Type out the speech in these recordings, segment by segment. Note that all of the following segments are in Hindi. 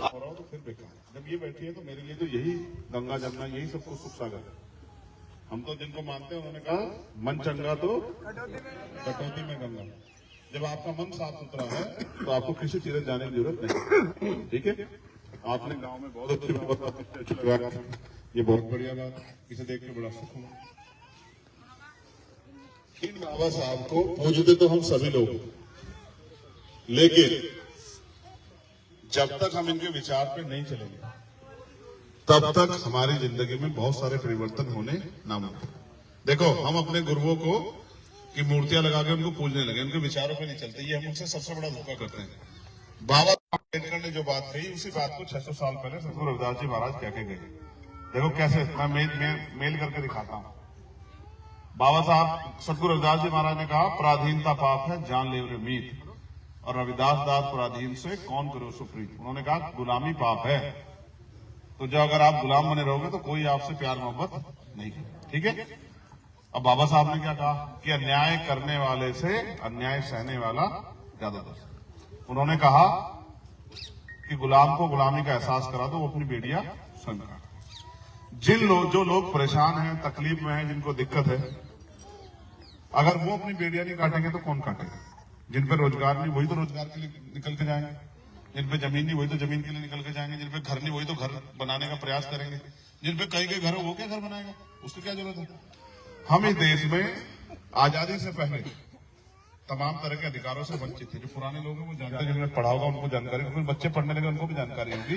हो रहा हो तो फिर बेकार है। जब ये बैठी है तो मेरे लिए तो यही गंगा जमुना यही सब कुछ सुख सागर है। हम तो जिनको मानते हैं उन्होंने कहा मन चंगा तो कटौती में गंगा। जब आपका मन साफ सुथरा है तो आपको किसी तीरथ जाने की जरूरत नहीं। ठीक है, आपने गांव में बहुत अच्छी व्यवस्था स्टैचू लगाया, ये बहुत बढ़िया बात, इसे देख के बड़ा सुख हुआ। इन बाबा साहब को पूजते तो हम सभी लोग, लेकिन जब तक हम इनके विचार पे नहीं चलेंगे तब तक हमारी जिंदगी में बहुत सारे परिवर्तन होने नामुमकिन। देखो, हम अपने गुरुओं को की मूर्तियां लगा के उनको पूजने लगे, उनके विचारों पे नहीं चलते। ये हम उनसे सबसे बड़ा धोखा करते हैं। बाबा अम्बेडकर ने जो बात कही उसी बात को 600 साल पहले सतगुरु रविदास जी महाराज कह के गए। देखो कैसे, मैं मेल करके दिखाता हूँ। बाबा साहब सतगुरु रविदास जी महाराज ने कहा, पराधीनता पाप है जान ले मीत, और रविदास दास पराधीन से कौन करो सुप्रीत। उन्होंने कहा गुलामी पाप है, तो जो अगर आप गुलाम बने रहोगे तो कोई आपसे प्यार मोहब्बत नहीं करेगा। ठीक है। अब बाबा साहब ने क्या कहा कि अन्याय करने वाले से अन्याय सहने वाला ज्यादा दोस्त। उन्होंने कहा कि गुलाम को गुलामी का एहसास करा दो, वो अपनी बेटियां स्वयं काटे। जो लोग परेशान हैं, तकलीफ में हैं, जिनको दिक्कत है, अगर वो अपनी बेटियां नहीं काटेंगे तो कौन काटेगा। जिन पे रोजगार नहीं वही तो रोजगार के लिए निकल के जाएंगे, जिन पे जमीन नहीं वही तो जमीन के लिए निकल के जाएंगे, जिन पे घर नहीं वही तो घर बनाने का प्रयास करेंगे, जिन पे कई घर हो वो क्या घर बनाएगा, उसकी क्या जरूरत है। हम इस देश में आजादी से पहले तमाम तरह के अधिकारों से वंचित थे। जो पुराने लोग हैं वो जानते हैं, जिन्होंने पढ़ा होगा उनको जानकारी, कुछ बच्चे पढ़ने लगे उनको भी जानकारी होगी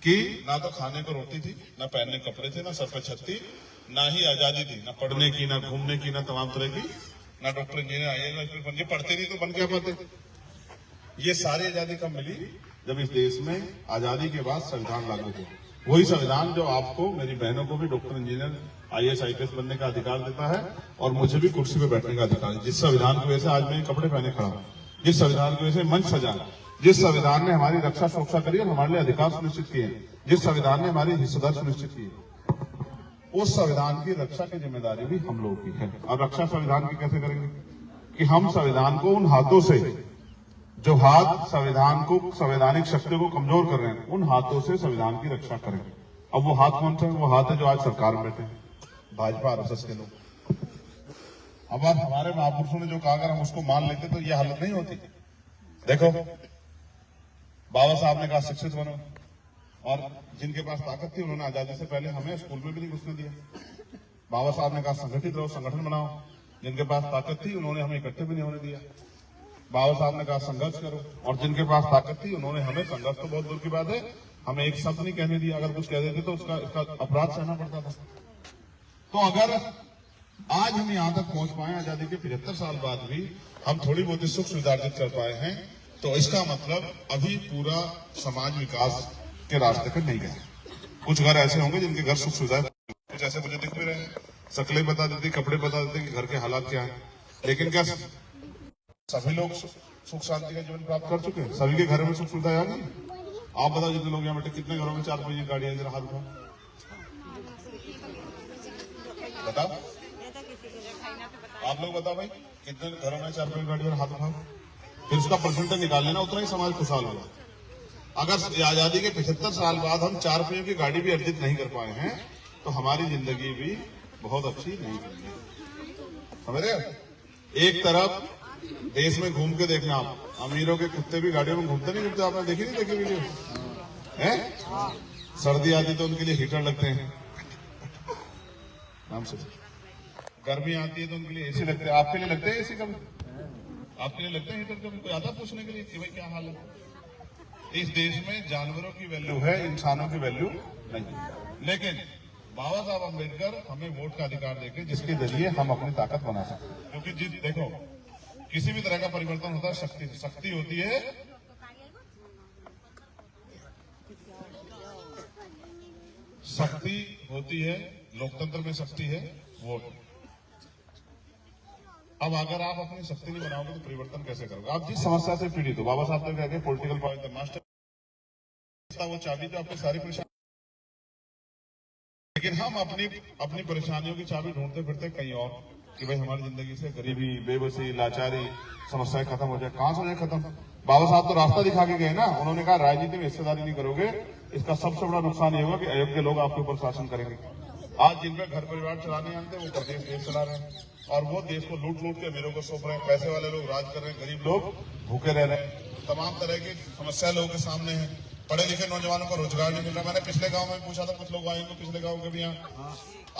कि ना तो खाने को रोटी थी, ना पहनने कपड़े थे, ना सर पे छत थी, ना ही आजादी थी, ना पढ़ने की, ना घूमने की, ना तमाम तरह की, ना डॉक्टर इंजीनियर आईएएस बन के पढ़ते नहीं तो बन क्या पाते। ये सारी आजादी कब मिली, जब इस देश में आजादी के बाद संविधान लागू हुआ। वही संविधान जो आपको, मेरी बहनों को भी डॉक्टर इंजीनियर आईएएस आईपीएस बनने का अधिकार देता है और मुझे भी कुर्सी पे बैठने का अधिकार है। जिस संविधान की वजह से आज मैं कपड़े पहने खड़ा हूं, जिस संविधान की वजह से मंच सजा, जिस संविधान ने हमारी रक्षा सुरक्षा करी और हमारे लिए अधिकार सुनिश्चित किए, जिस संविधान ने हमारी हिस्सेदारी सुनिश्चित की, उस संविधान की रक्षा की जिम्मेदारी भी हम लोगों की है। और रक्षा संविधान की कैसे करेंगे कि हम संविधान को उन हाथों से, जो हाथ संविधान को, संवैधानिक शक्ति को कमजोर कर रहे हैं, उन हाथों से संविधान की रक्षा करें। अब वो हाथ कौन सा है? वो हाथ है जो आज सरकार में बैठे हैं, भाजपा आरएसएस के लोग। अब आप हमारे महापुरुषों ने जो कहा, अगर हम उसको मान लेते तो ये हालत नहीं होती। देखो, बाबा साहब ने कहा शिक्षित बनो, और जिनके पास ताकत थी उन्होंने आजादी से पहले हमें स्कूल में भी नहीं घुसने दिया। बाबा साहब ने कहा संगठित रहो, संगठन बनाओ, जिनके पास ताकत थी उन्होंने हमें इकट्ठे भी नहीं होने दिया। बाबा साहब ने कहा संघर्ष करो, और जिनके पास ताकत थी उन्होंने हमें, संघर्ष तो बहुत दूर की बात है, हमें एक शब्द नहीं कहने दिया। अगर कुछ कह देते तो उसका अपराध सहना पड़ता था। तो अगर आज हम यहां तक पहुंच पाए, आजादी के 75 साल बाद भी हम थोड़ी बहुत सुख सुविधा अर्जित कर पाए हैं, तो इसका मतलब अभी पूरा समाज विकास के रास्ते पर नहीं गए। कुछ घर ऐसे होंगे जिनके घर सुख सुविधा, कुछ ऐसे मुझे दिख भी रहे हैं, शक्लें बता देती, कपड़े बता देते कि घर के हालात क्या है, लेकिन क्या सभी लोग सुख शांति का जीवन प्राप्त कर चुके हैं? सभी के घरों में सुख सुविधा आ गई? आप बताओ जितने लोग यहाँ बैठे, कितने घरों में 4 पहिए गाड़ियां, जरा हाथ उठाओ, बताओ। आप लोग बताओ भाई, कितने घरों में 4 पहिए गाड़ियां, हाथ उठाओ। फिर उसका परसेंटेज निकाल लेना, उतना ही समाज खुशहाल होगा। अगर आजादी के 75 साल बाद हम 4 पहियों की गाड़ी भी अर्जित नहीं कर पाए हैं तो हमारी जिंदगी भी बहुत अच्छी नहीं बनी। समझ रहे? एक तरफ देश में घूम के देखना, आप अमीरों के कुत्ते भी गाड़ियों में घूमते नहीं घूमते, आपने देखी नहीं देखी वीडियो है? सर्दी आती तो उनके लिए हीटर लगते हैं, नाम से। गर्मी आती है तो उनके लिए एसी लगते हैं। आपके लिए लगते हैं एसी? कभी आपके लिए लगते हैं हीटर? कभी कोई आता पूछने के लिए कि भाई क्या हाल है? इस देश में जानवरों की वैल्यू है, इंसानों की वैल्यू नहीं। लेकिन बाबा साहब अम्बेडकर हमें वोट का अधिकार देके, जिसके जरिए हम अपनी ताकत बना सकते हैं। क्योंकि देखो, किसी भी तरह का परिवर्तन होता है शक्ति से। शक्ति होती है, शक्ति होती है, लोकतंत्र में शक्ति है वोट। अब अगर आप अपनी शक्ति नहीं बनाओगे तो परिवर्तन कैसे करोगे? आप जिस समस्या से पीड़ित हो, बाबा साहब तो कहते हैं पॉलिटिकल पावर द मास्टर, वो चाबी जो आपकी सारी परेशानी, लेकिन हम अपनी परेशानियों की चाबी ढूंढते फिरते कहीं और, कि भाई हमारी जिंदगी से गरीबी, बेबसी, लाचारी, समस्याएं खत्म हो जाए। कहां से हो जाए खत्म? बाबा साहब तो रास्ता दिखा के गए ना, उन्होंने कहा राजनीति में हिस्सेदारी नहीं करोगे, इसका सबसे बड़ा नुकसान ये होगा कि अयोग्य लोग आपके ऊपर शासन करेंगे। आज जिन पे घर परिवार चलाने आते वो प्रदेश देश चला रहे हैं और वो देश को लूट लूट के अमीरों को सौंप रहे हैं, पैसे वाले लोग राज कर रहे हैं, गरीब लोग भूखे रह रहे हैं। तमाम तरह की समस्या लोगों के सामने है। पढ़े लिखे नौजवानों को रोजगार नहीं मिल रहा। मैंने पिछले गांव में पूछा था, कुछ लोग आएंगे पिछले गांव के भी यहाँ,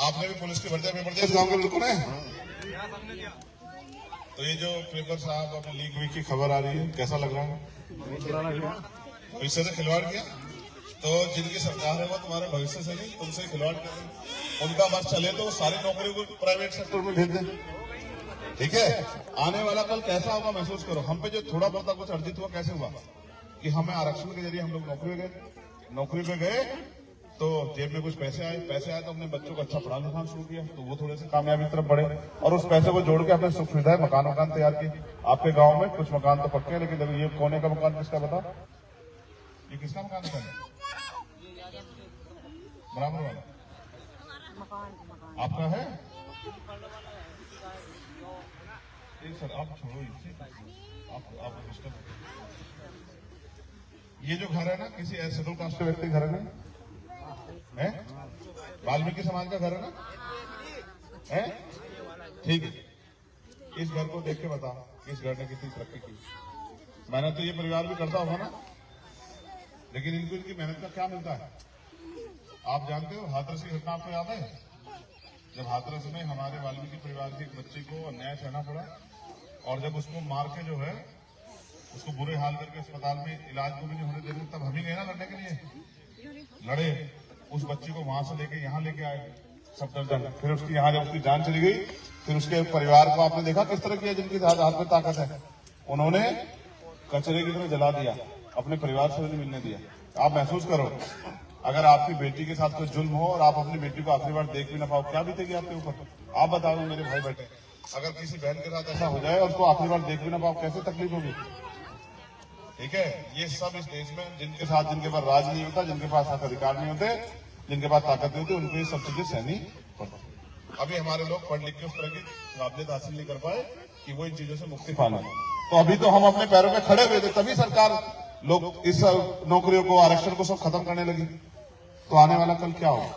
आपने भी पुलिस की भर्ती पेपर दिया इस गांव के बिल्कुल है। तो ये जो पेपर साहब अपने लीक वीक की खबर आ रही है, कैसा लग रहा है? भविष्य से खिलवाड़ किया। तो जिनकी सरकार है वो तुम्हारे भविष्य से नहीं, तुमसे खिलवाड़ कर रहे हैं। उनका बस चले तो सारी नौकरियों को प्राइवेट सेक्टर में भेज दें। ठीक है, आने वाला कल कैसा होगा महसूस करो। हम पे जो थोड़ा बहुत कुछ अर्जित हुआ कैसे हुआ कि हमें आरक्षण के जरिए हम लोग नौकरी पे गए तो जेब में कुछ पैसे आए तो अपने बच्चों को अच्छा पढ़ा लिखा शुरू किया तो वो थोड़े से कामयाबी की तरफ बढ़े और उस पैसे को जोड़ के अपने सुख सुविधाएं मकान तैयार किए। आपके गांव में कुछ मकान तो पक्के हैं, लेकिन ये कोने का मकान किसका बता? ये किसका मकान है? बराबर वाला आपका है? सर आप छोड़ो इसे, आप ये जो घर है ना किसी शेड्यूल कास्ट के व्यक्ति घर है ना, है वाल्मीकि समाज का घर है ना, है? ठीक है, इस घर को देख के बता इस घर ने कितनी तरक्की की। मेहनत तो ये परिवार भी करता होगा ना, लेकिन इनको इनकी मेहनत का क्या मिलता है? आप जानते हो हाथरस की घटना आपको याद है? जब हाथरस में हमारे वाल्मीकि परिवार के एक बच्चे को अन्याय सहना पड़ा और जब उसको मार के जो है उसको बुरे हाल करके अस्पताल में इलाज को भी नहीं होने दे रहे, तब हम ही गए ना लड़ने के लिए, लड़े, उस बच्चे को वहां से लेके यहाँ लेके आए सफदरजंग। फिर उसकी यहाँ जब उसकी जान चली गई, फिर उसके परिवार को आपने देखा किस तरह किया, जिनकी हाथ में ताकत है उन्होंने कचरे की तरह जला दिया, अपने परिवार से नहीं मिलने दिया। आप महसूस करो अगर आपकी बेटी के साथ कोई जुल्म हो और आप अपनी बेटी को आखिरी बार देख भी ना पाओ, क्या बीतेगी आपके ऊपर? आप बताओ मेरे भाई बेटे, अगर किसी बहन के साथ ऐसा हो जाए और उसको आखिरी बार देख भी ना पाओ, कैसे तकलीफ होगी? ठीक है, ये सब इस देश में जिनके साथ जिनके पास राज नहीं होता, जिनके पास हक अधिकार नहीं होते, जिनके पास ताकत नहीं होती, उनको ये सब चीजें सहनी पड़ती। अभी हमारे लोग पढ़ लिख के उस तरह की काबिलियत हासिल नहीं कर पाए कि वो इन चीजों से मुक्ति पाना। तो अभी तो हम अपने पैरों पे खड़े हुए थे, तभी सरकार लोग इस नौकरियों को आरक्षण को सब खत्म करने लगी। तो आने वाला कल क्या होगा?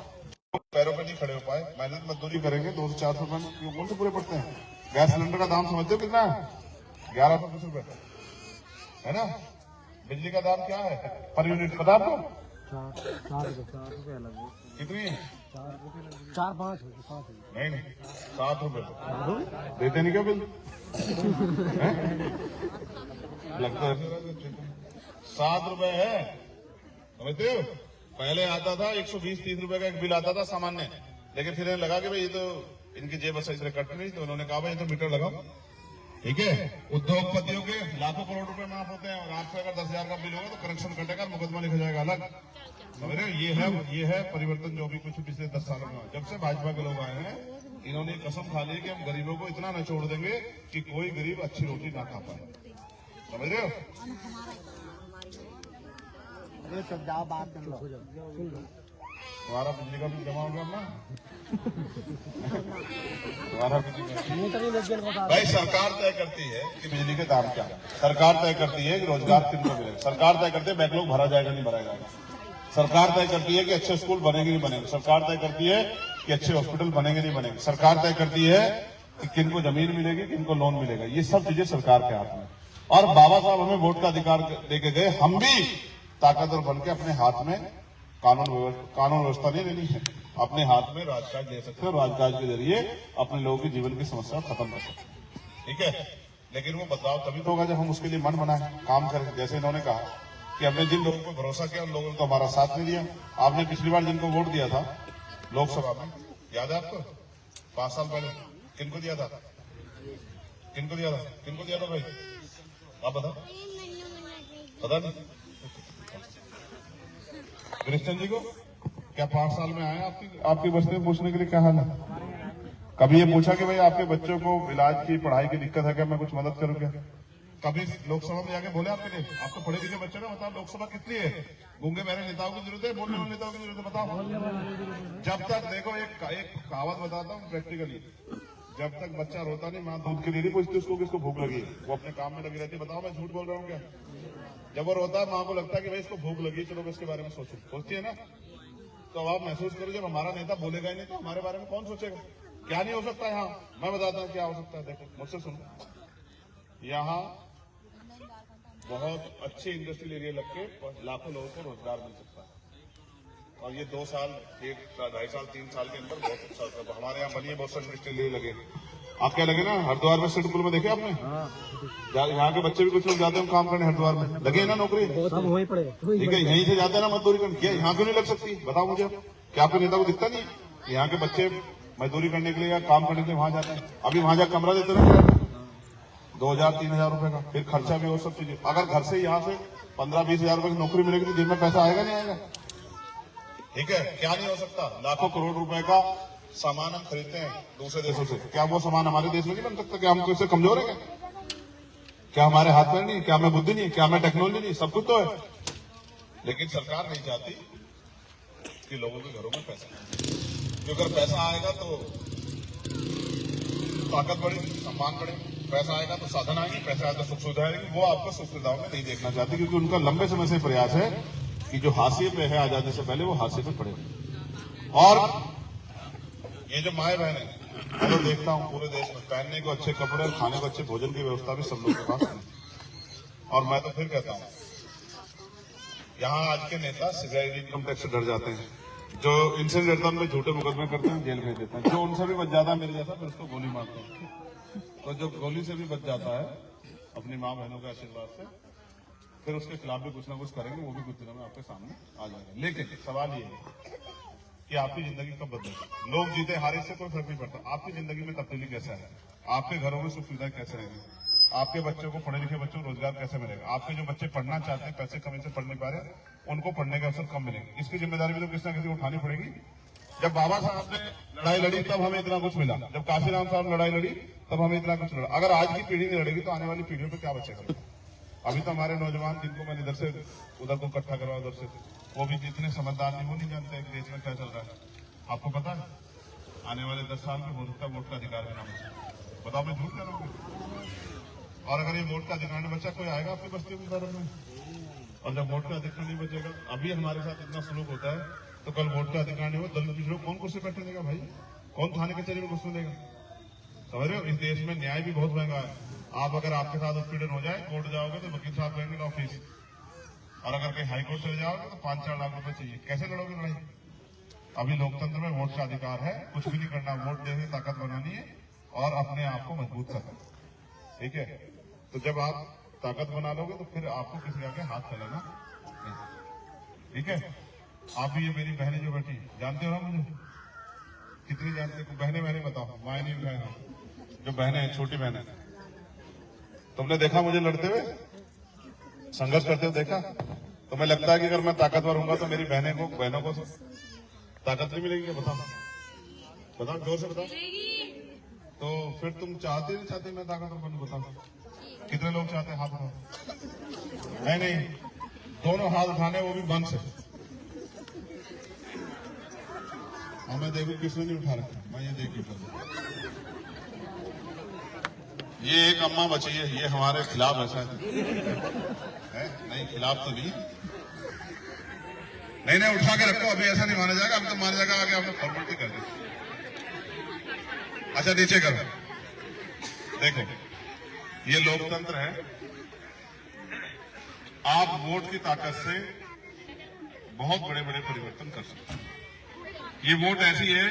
पैरों पे नहीं खड़े हो पाए, मेहनत मजदूरी करेंगे, 200-400 रुपए कौन से पूरे पड़ते हैं? गैस सिलेंडर का दाम समझते हो कितना है? 1120 रुपए है ना। बिजली का दाम क्या है पर यूनिट पता आपको? 4 रुपए अलग कितनी? 4-5 नहीं 7 रुपए देते नहीं क्या बिल? लगता है 7 रुपए है, समझते हो? पहले आता था 120-30 रुपए का एक बिल आता था सामान्य, लेकिन फिर लगा कि भाई ये तो इनकी जेब से इधर कट नहीं, तो उन्होंने कहा भाई ये तो मीटर लगाओ। ठीक है, उद्योगपतियों के लाखों करोड़ रुपए माफ होते हैं और आपसे अगर 10,000 का बिल होगा तो कनेक्शन कटेगा, मुकदमा लिखा जाएगा अलग। समझ रहे हो? ये है परिवर्तन जो भी कुछ पिछले 10 सालों में। जब से भाजपा के लोग आए हैं इन्होंने कसम खा ली कि हम गरीबों को इतना नचोड़ देंगे कि कोई गरीब अच्छी रोटी ना खा पाए। समझ रहे हो? तुम्हारा बिजली का बिल जमा हो गया ना? तुम्हारा बिजली भाई सरकार तय करती है कि बिजली के दाम क्या है, सरकार तय करती है कि रोजगार किनको मिलेगा, सरकार तय करती है बैकलॉग भरा जाएगा नहीं भरा जाएगा, सरकार तय करती है कि अच्छे स्कूल बनेंगे नहीं बनेंगे, सरकार तय करती है कि अच्छे हॉस्पिटल बनेंगे नहीं बनेंगे, सरकार तय करती है कि किनको जमीन मिलेगी किनको लोन मिलेगा। ये सब चीजें सरकार के हाथ में। और बाबा साहब हमें वोट का अधिकार देके गए, हम भी ताकतवर बन के अपने हाथ में कानून व्यवस्था नहीं लेनी है, अपने हाथ में राजकाज ले सकते हैं, राजकाज के जरिए अपने लोगों के जीवन की समस्या खत्म कर सकते हैं। ठीक है, लेकिन वो बदलाव तभी तो होगा जब हम उसके लिए मन बनाए, काम करें। जैसे इन्होंने कहा कि हमने जिन लोगों को भरोसा किया उन लोगों ने तो हमारा साथ नहीं दिया। आपने पिछली बार जिनको वोट दिया था लोकसभा में, याद है आपको? 5 साल पहले किनको दिया था? किनको दिया था? किनको दिया था भाई? आप बताओ, पता नहीं? कृष्ण जी को क्या 5 साल में आए आपकी बस्ती में पूछने के लिए क्या हाल है? कभी ये पूछा कि भाई आपके बच्चों को इलाज की पढ़ाई की दिक्कत है क्या, मैं कुछ मदद करूं क्या? कभी लोकसभा में जाके बोले आपके लिए? आप तो पढ़े लिखे बच्चे ना, बताओ लोकसभा कितनी है? गूंगे बहरे नेताओं की जरूरत है, बोलने वाले नेताओं की जरूरत है? बताओ। जब तक देखो एक कहावत बताता हूँ प्रैक्टिकली, जब तक बच्चा रोता नहीं, माँ दूध के लिए नहीं पूछती उसको किसको भूख लगी, वो अपने काम में लगी रहती है। बताओ मैं झूठ बोल रहा हूँ क्या? जब वो रोता है माँ को लगता है कि भाई इसको भूख लगी, चलो इसके बारे में सोचती है ना। तो अब आप महसूस करो, जब हमारा नेता बोलेगा ही नहीं तो हमारे बारे में कौन सोचेगा? क्या नहीं हो सकता यहाँ? मैं बताता हूँ क्या हो सकता है। देखो मुझसे सुनो, यहाँ बहुत अच्छी इंडस्ट्रियल एरिया लग के लाखों लोगों को रोजगार मिल सकता है। और ये 2 साल, 1.5 साल, 3 साल के अंदर बहुत अच्छा हमारे यहाँ बनी है, बहुत सारे इंडस्ट्रियल एरिया लगे। आप क्या लगे ना हरिद्वार में सिटी में देखे आपने? यहाँ के बच्चे भी कुछ लोग जाते हैं काम करने हरिद्वार में, लगे ना नौकरी, सब वहीं पड़े। ठीक है, यहीं से जाते हैं ना मजदूरी करने। क्या यहाँ क्यों नहीं लग सकती? बताओ मुझे, क्या आपके नेता को दिखता नहीं यहाँ के बच्चे मजदूरी करने के लिए या काम करने के लिए वहां जाते हैं? अभी वहां जाकर कमरा देते ना 2,000-3,000 रुपए का, फिर खर्चा भी और सब चीजें। अगर घर से यहाँ से 15-20 हजार रुपए की नौकरी मिलेगी तो दिन में पैसा आएगा नहीं आएगा? ठीक है, क्या नहीं हो सकता? लाखों करोड़ रुपए का सामान हम खरीदते हैं दूसरे देशों से, क्या वो सामान हमारे देश में नहीं बन सकता? क्या हम इससे कमजोर है? क्या हमारे हाथ में नहीं? क्या हमें बुद्धि नहीं? क्या हमें टेक्नोलॉजी नहीं? सब कुछ तो है, लेकिन सरकार नहीं चाहती कि लोगों के घरों में पैसा आए। क्योंकि अगर पैसा आएगा तो ताकत बढ़ेगी, सम्मान बढ़ेगा। पैसा आएगा तो साधन आएंगे, पैसा आएगा तो सुख सुविधा आएगी। वो आपको सुख सुविधाओं में नहीं देखना चाहती, क्योंकि उनका लंबे समय से प्रयास है कि जो हाशिए पे है आजादी से पहले वो हाशिए पे पड़े। और ये जो माए बहन है, मैं तो देखता हूँ पूरे देश में पहनने को अच्छे कपड़े और खाने को अच्छे भोजन की व्यवस्था भी सब लोगों के पास है। और मैं तो फिर कहता हूँ, यहाँ आज के नेता सिविल इनकम टैक्स से डर जाते हैं। जो इनसे डरता है, झूठे मुकदमे करते हैं, जेल भेज देते हैं। जो उनसे भी बच जाता है मेरे जैसा, फिर उसको गोली मारते हैं। तो जो गोली से भी बच जाता है अपनी माँ बहनों के आशीर्वाद से, फिर उसके खिलाफ भी कुछ ना कुछ करेंगे, वो भी कुछ दिनों में आपके सामने आ जाएंगे। लेकिन सवाल ये है कि आपकी जिंदगी कब बदलेगी? लोग जीते हारे से कोई फर्क नहीं पड़ता, आपकी जिंदगी में तब्दीली कैसा है? आपके घरों में सुख सुविधाएं कैसे रहेंगी? आपके बच्चों को, पढ़े लिखे बच्चों को रोजगार कैसे मिलेगा? आपके जो बच्चे पढ़ना चाहते हैं, पैसे कमी से पढ़ नहीं पा रहे, उनको पढ़ने का अवसर कम मिलेगा। इसकी जिम्मेदारी भी तो किसी ना किसी को उठानी पड़ेगी। जब बाबा साहब ने लड़ाई लड़ी तब हमें इतना कुछ मिला, जब काशीराम साहब लड़ाई लड़ी तब हमें इतना कुछ मिला। अगर आज की पीढ़ी नहीं लड़ेगी तो आने वाली पीढ़ियों पर क्या बचेगा? अभी तो हमारे नौजवान, जिनको मैंने इधर से उधर को इकट्ठा करवा, उधर से, वो भी जितने समझदार नहीं, वो नहीं जानते देश में क्या चल रहा है। आपको पता है आने वाले 10 साल में हो सकता है वोट का अधिकार भी ना बचे। बताओ मैं झूठ कह रहा हूँ? और अगर ये वोट का अधिकार नहीं बचा, कोई आएगा आपकी बस्ती के बारे में? और जब वोट का अधिकार नहीं बचेगा, अभी हमारे साथ इतना सलूक होता है, तो कल वोट का अधिकार नहीं हो, दल पिछड़ो कौन कुर्सी बैठने देगा भाई? कौन थाने कचहरी में घुसने देगा? समझ रहे हो? इस देश में न्याय भी बहुत महंगा है। आप अगर आपके साथ उत्पीड़न हो जाए, कोर्ट जाओगे तो वकील साहब कहेंगे लॉ फीस, और अगर कहीं हाईकोर्ट चले जाओगे तो 5-4 लाख रुपए चाहिए। कैसे लड़ोगे लड़ाई? अभी लोकतंत्र में वोट का अधिकार है, कुछ भी नहीं करना, वोट देने ताकत बनानी है और अपने आप को मजबूत करना, ठीक है? तो जब आप ताकत बना लोगे तो फिर आपको किसी आगे हाथ फैलाना नहीं, ठीक है? आप भी, ये मेरी बहनें जो बैठी, जानते हो ना मुझे? कितनी जानते हो? बहनें बताओ, माए नहीं उठाए, जो बहनें हैं, छोटी बहनें, तुमने देखा मुझे लड़ते हुए, संघर्ष करते हुए देखा? तुम्हें लगता है कि अगर मैं ताकतवर हूंगा तो मेरी बहनों को ताकत नहीं मिलेगी? बताओ जोर से बताओ। तो फिर तुम चाहते नहीं चाहते मैं ताकतवर बनूं? बताओ कितने लोग चाहते हैं? हाथ उठाओ। नहीं, दोनों हाथ उठाने, वो भी मन से। और मैं देखू किसने नहीं उठा रखा, मैं ये देखी। ये एक अम्मा बची है, ये हमारे खिलाफ ऐसा है? नहीं, खिलाफ तो नहीं। नहीं, उठा के रखो, अभी ऐसा नहीं माना जाएगा। अब तो माना जाएगा आगे आपने फॉर्मेलिटी कर दी। अच्छा नीचे करो, देखो ये लोकतंत्र है। आप वोट की ताकत से बहुत बड़े बड़े परिवर्तन कर सकते हैं। ये वोट ऐसी है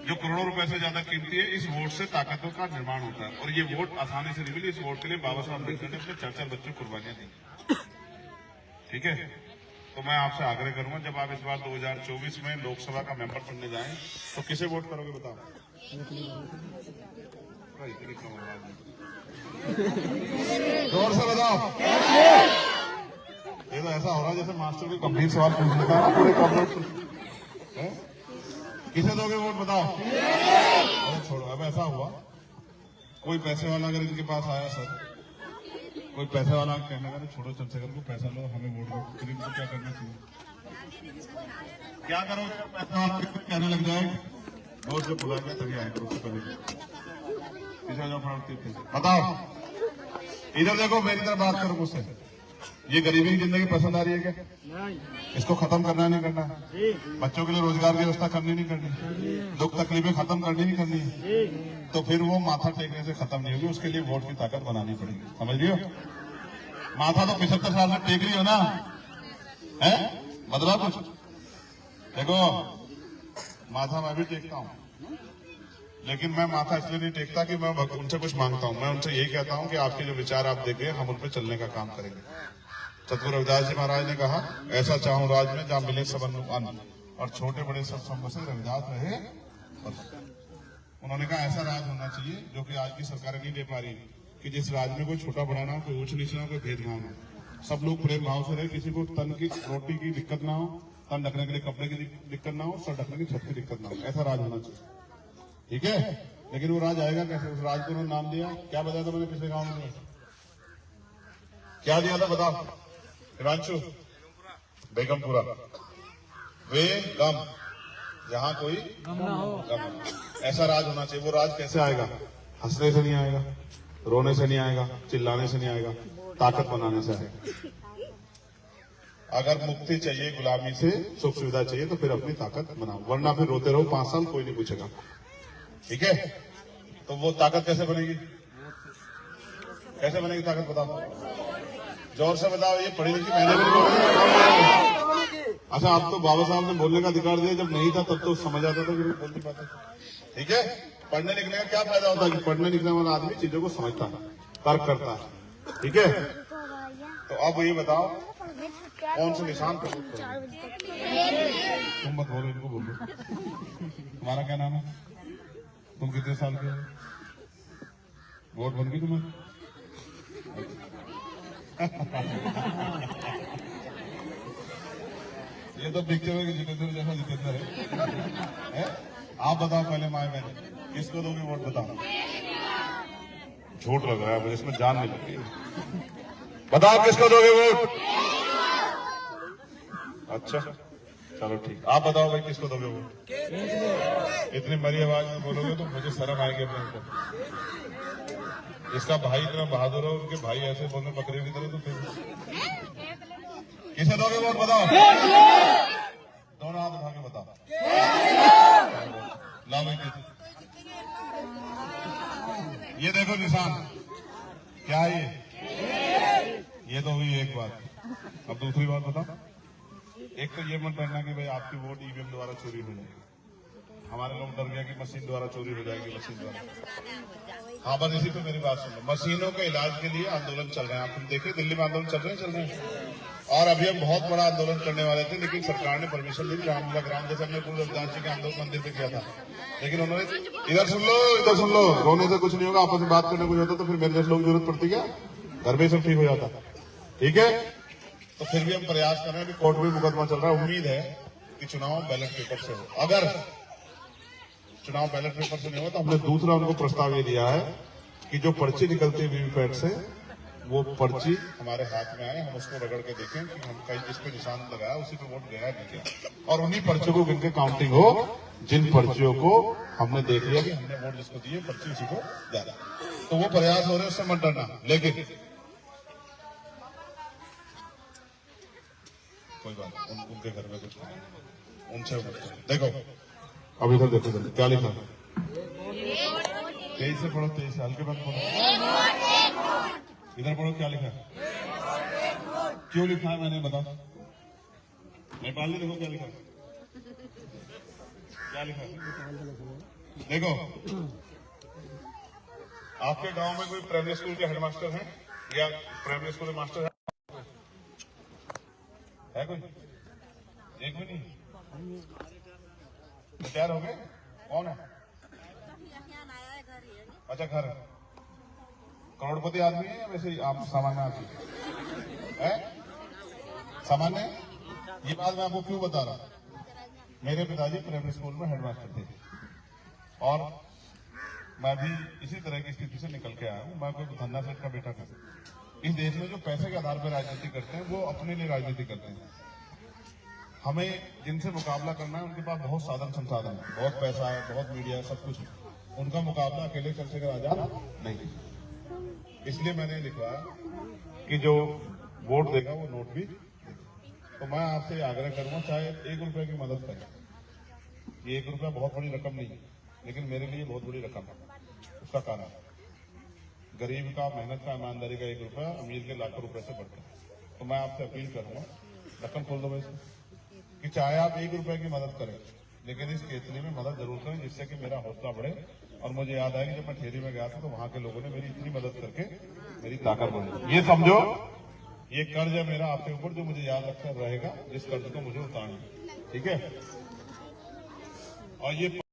जो करोड़ों रुपए से ज्यादा कीमती है। इस वोट से ताकतों का निर्माण होता है, और ये वोट आसानी से नहीं मिली। इस वोट के लिए बाबा साहब अम्बेडकर ने अपने 4-4 बच्चों को कुर्बानियां दी, ठीक है? तो मैं आपसे आग्रह करूंगा, जब आप इस बार 2024 में लोकसभा का मेंबर चुनने जाएं तो किसे वोट करोगे? बताओ। इतनी कम आवाज में जोर से बताओ। ये तो ऐसा हो रहा है जैसे मास्टर कोई गंभीर सवाल पूछ लेता है पूरे कॉर्पोरेट। किसे दोगे वोट? बताओ। अरे छोड़ो, अब ऐसा हुआ, कोई पैसे वाला अगर इनके पास आया, सर कोई पैसे वाला कहने लगा, छोड़ो चंद्रशेखर को, पैसा लो, हमें वोट दो, फिर इनको क्या करना चाहिए? क्या करोगे? पैसा वाला कहने लग जाएगा, वोट जब बुला गया तभी आएगा, उससे पहले पीछे जाओ फटाफट। बताओ, इधर देखो, मेरी तरफ बात करो मुझसे। ये गरीबी की जिंदगी पसंद आ रही है क्या? इसको खत्म करना है नहीं करना? बच्चों के लिए रोजगार की व्यवस्था करनी नहीं करनी? दुख तकलीफें खत्म करनी नहीं करनी? तो फिर वो माथा टेकने से खत्म नहीं होगी, उसके लिए वोट की ताकत बनानी पड़ेगी। समझ लियो? माथा तो 75 साल में टेक रही हो ना, है? बदला कुछ? देखो, माथा मैं भी टेकता हूँ, लेकिन मैं माथा इसलिए नहीं टेकता कि मैं उनसे कुछ मांगता हूँ। मैं उनसे यही कहता हूँ कि आपके जो विचार आप देखें, हम उन पर चलने का काम करेंगे। सतगुरु रविदास जी महाराज ने कहा, ऐसा चाहूं राज में जहां मिले सब अन्न, और छोटे बड़े सब संग से रविदास रहे। उन्होंने कहा ऐसा राज होना चाहिए जो कि आज की सरकारें नहीं दे पा रही, कि जिस राज में कोई छोटा बड़ा ना हो, कोई ऊंच नीच ना हो, कोई भेदभाव ना हो, सब लोग प्रेम भाव से रहे, किसी को तन की रोटी की दिक्कत ना हो, तन ढकने के लिए कपड़े की दिक्कत ना हो, सर ढकने की छत की दिक्कत ना हो। ऐसा राज होना चाहिए, ठीक है? लेकिन वो राज आएगा कैसे? उस राज को उन्होंने नाम दिया, क्या बताया था मैंने पिछले गांव में? क्या दिया था बताओ हिमांशु? बेगमपुरा। वे गम, जहां कोई गम ना हो। ऐसा राज होना चाहिए। वो राज कैसे आएगा? हंसने से नहीं आएगा, रोने से नहीं आएगा, चिल्लाने से नहीं आएगा, ताकत बनाने से आएगा। अगर मुक्ति चाहिए गुलामी से, सुख सुविधा चाहिए, तो फिर अपनी ताकत बनाओ, वरना फिर रोते रहो 5 साल, कोई नहीं पूछेगा। ठीक है? तो वो ताकत कैसे बनेगी? कैसे बनेगी ताकत बताओ, जोर से बताओ। ये पढ़ी लिखी मैंने भी नहीं बोली। अच्छा, आप तो बाबा साहब ने बोलने का अधिकार दिया, जब नहीं था तब तो समझ आता था कि बोलती बात है। ठीक है? पढ़ने लिखने का क्या फायदा होता है कि पढ़ने लिखने वाला आदमी चीजों को समझता है, तर्क करता है। ठीक है? तो अब ये बताओ, कौन से निशान पर? तुम मत बोलो, इनको बोलो। तुम्हारा क्या नाम है? तुम कितने साल के हो? वोट बन गई तुम्हें? ये तो पिक्चर में जितेंद्र जैसा जितेंद्र है? आप बताओ पहले, माए बहन किसको दोगे वोट? बताओ। झूठ लग रहा है मुझे, इसमें जान नहीं लग रही। बताओ किसको दोगे वोट? अच्छा चलो ठीक। आप बताओ भाई, किसको दोगे वोट? इतनी मरी आवाज में बोलोगे तो मुझे शर्म आएगी अपने ऊपर। इसका भाई इतना बहादुर हो, उनके भाई ऐसे बोलने बकरियों की तरह, तो फिर किसे दोगे वोट? बताओ, दोनों हाथ उठा के बताओ। लाओ भाई, ये देखो निशान, क्या है ये तो हुई एक बात। अब दूसरी बात बताओ। एक तो ये मत डरना कि भाई आपकी वोट ईवीएम द्वारा चोरी हो जाएगी। हमारे लोग डर गया कि मशीन द्वारा चोरी हो जाएगी, मशीन द्वारा। हाँ, बस इसी पे मेरी बात सुनो। मशीनों के इलाज के लिए आंदोलन चल रहे हैं। आप देखिए, दिल्ली में आंदोलन चल रहे हैं। और अभी हम बहुत बड़ा आंदोलन करने वाले थे, लेकिन सरकार ने परमिशन दी। रामलीला ग्राम जैसे हमने गुरु रविदास जी के आंदोलन मंदिर पे किया था, लेकिन उन्होंने इधर सुन लो, इधर सुन लो, रोने से कुछ नहीं होगा, आपस में बात करने कुछ होता तो फिर मेरे जैसे लोग जरूरत पड़ती क्या? घर में सब ठीक हो जाता। ठीक है? तो फिर भी हम प्रयास कर रहे हैं। कोर्ट में मुकदमा चल रहा है। उम्मीद है कि चुनाव बैलेट पेपर से हो। अगर चुनाव बैलेट पेपर से नहीं हो तो हमने दूसरा उनको प्रस्ताव ये दिया है कि जो पर्ची निकलती है वीवीपैट से, वो पर्ची हमारे हाथ में आए, हम उसको रगड़ के देखें कि हम कहीं जिस पे निशान लगाया उसी पे वोट गया नहीं गया, और उन्हीं पर्चियों को गिनके काउंटिंग हो, जिन पर्चियों को हमने देख लिया कि हमने वोट जिसको दिए पर्ची उसी को ज्यादा। तो वो प्रयास हो रहे हैं, उससे मत डरना। लेकिन कोई बात नहीं, उनके घर में कुछ उनसे देखो। अब इधर देखो, क्या लिखा? 23 से पढ़ो, 23 साल के बाद पढ़ो। इधर पढ़ो, क्या लिखा? क्यों लिखा है मैंने बताओ? नेपाल में देखो क्या लिखा, क्या लिखा? देखो, आपके गांव में कोई प्राइमरी स्कूल के हेडमास्टर हैं या प्राइमरी स्कूल के मास्टर है कोई? एक भी नहीं। तैयार हो गए? कौन है? अच्छा, घर है। करोड़पति आदमी है या वैसे ही आप सामान्य आदमी है? सामान्य। ये बात मैं आपको क्यों बता रहा? मेरे पिताजी प्राइमरी स्कूल में हेडमास्टर थे, और मैं भी इसी तरह की स्थिति से निकल के आया हूँ। मैं कोई धन्ना सेठ का बेटा था। इस देश में जो पैसे के आधार पर राजनीति करते हैं, वो अपने लिए राजनीति करते हैं। हमें जिनसे मुकाबला करना है, उनके पास बहुत साधन संसाधन है, बहुत पैसा है, बहुत मीडिया है, सब कुछ है। उनका मुकाबला अकेले चंद्रशेखर आजाद नहीं। इसलिए मैंने लिखवाया कि जो वोट देगा वो नोट भी देगा। तो मैं आपसे आग्रह करूंगा, चाहे 1 रुपए की मदद करें। ये 1 रुपया बहुत बड़ी रकम नहीं है, लेकिन मेरे लिए बहुत बड़ी रकम है। उसका कारण गरीब का, मेहनत का, ईमानदारी का 1 रुपया अमीर के लाखों रुपए से बढ़ता है। तो मैं आपसे अपील करूंगा, रकम खोल दो वैसे, कि चाहे आप 1 रुपए की मदद करें, लेकिन इस केतली में मदद जरूर करें, जिससे कि मेरा हौसला बढ़े। और मुझे याद आया कि जब मैं ठेरी में गया था तो वहां के लोगों ने मेरी इतनी मदद करके मेरी ताकत बढ़ी। ये समझो, ये कर्ज है मेरा आपके ऊपर, जो मुझे याद रखकर रहेगा, जिस कर्ज को मुझे उतारना है। ठीक है। और ये